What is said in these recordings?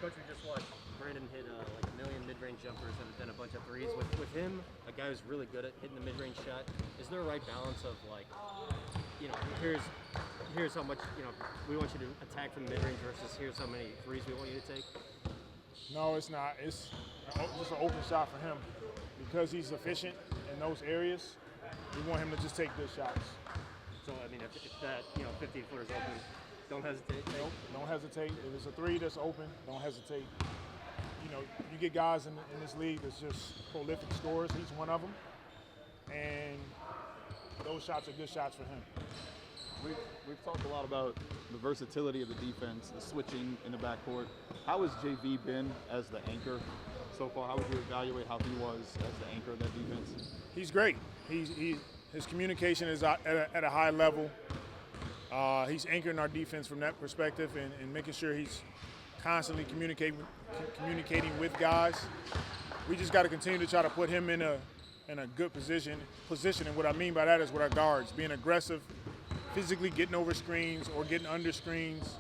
Coach, we just watched Brandon hit like a million mid-range jumpers and then a bunch of threes. With him, a guy who's really good at hitting the mid-range shot, is there a right balance of like, here's how much we want you to attack from the mid-range versus here's how many threes we want you to take? No, it's not. It's just an open shot for him. Because he's efficient in those areas, we want him to just take good shots. So, I mean, if that 15-footer is open, don't hesitate. Nope, don't hesitate. If it's a three that's open, don't hesitate. You get guys in this league that's just prolific scorers. He's one of them. And those shots are good shots for him. We've talked a lot about the versatility of the defense, the switching in the backcourt. How has JV been as the anchor so far? How would you evaluate how he was as the anchor of that defense? He's great. His communication is at a high level. He's anchoring our defense from that perspective and making sure he's constantly communicating with guys. We just got to continue to try to put him in a good position. And what I mean by that is with our guards, being aggressive, physically getting over screens or getting under screens,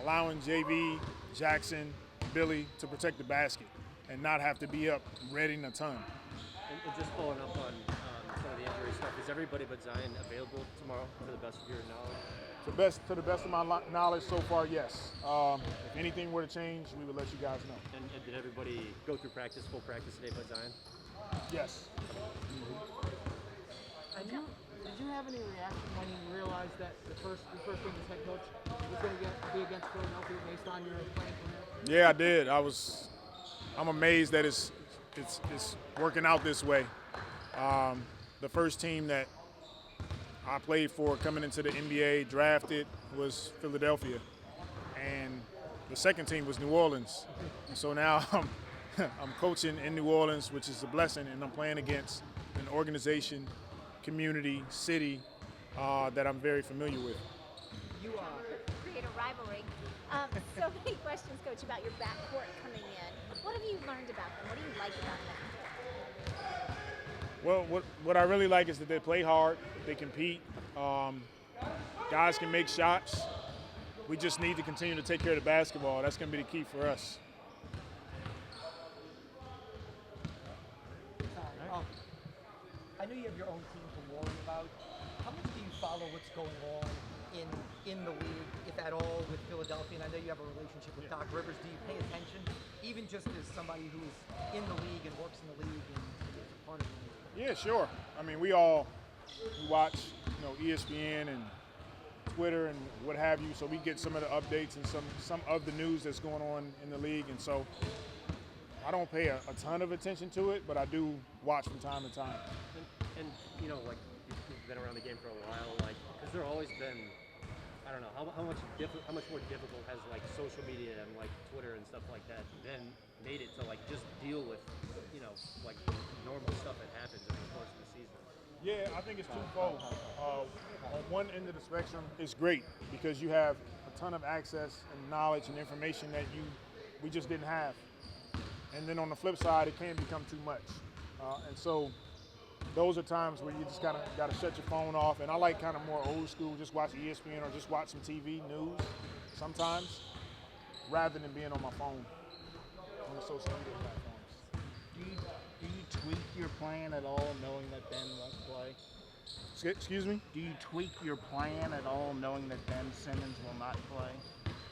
allowing JV, Jackson, Billy to protect the basket and not have to be up readying a ton. And just following up on some of the injury stuff, is everybody but Zion available tomorrow to the best of your knowledge? To the best of my knowledge so far, yes. If anything were to change, we would let you guys know. And did everybody go through full practice today but Zion? Yes. Did you have any reaction when you realized that the first game as head coach was going to be against Philadelphia based on your playing for him? Yeah, I did. I'm amazed that it's working out this way. The first team that I played for coming into the NBA drafted was Philadelphia, and the second team was New Orleans. And so now I'm coaching in New Orleans, which is a blessing, and I'm playing against an organization, community, city that I'm very familiar with. You create a rivalry. So many questions, Coach, about your backcourt coming in. What have you learned about them? What do you like about them? Well, what I really like is that they play hard, they compete. Guys can make shots. We just need to continue to take care of the basketball. That's going to be the key for us. I know you have your own team to worry about. How much do you follow what's going on in the league, if at all, with Philadelphia? And I know you have a relationship with Doc Rivers. Do you pay attention, even just as somebody who's in the league and works in the league and is a part of the league? Yeah, sure. I mean, we watch, ESPN and Twitter and what have you, so we get some of the updates and some of the news that's going on in the league. And so I don't pay a ton of attention to it, but I do watch from time to time. And like you've been around the game for a while, like, has there always been, I don't know, how much more difficult has like social media and like Twitter and stuff like that then made it to like just deal with, like normal stuff that happens over the course of the season? Yeah, I think it's twofold. On one end of the spectrum, it's great because you have a ton of access and knowledge and information that we just didn't have. And then on the flip side, it can become too much. And so those are times where you just kind of got to shut your phone off. And I like kind of more old school, just watch ESPN or just watch some TV news sometimes, rather than being on my phone on the social media platforms. Do you tweak your plan at all, knowing that Ben won't play? Excuse me? Do you tweak your plan at all, knowing that Ben Simmons will not play?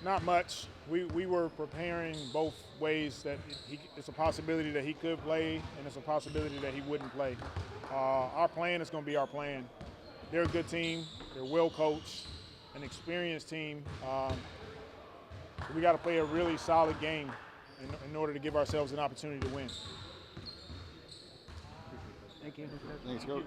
Not much. We were preparing both ways that it's a possibility that he could play and it's a possibility that he wouldn't play. Our plan is going to be our plan. They're a good team. They're well coached, an experienced team. We got to play a really solid game in order to give ourselves an opportunity to win. Thank you. Thanks, Coach.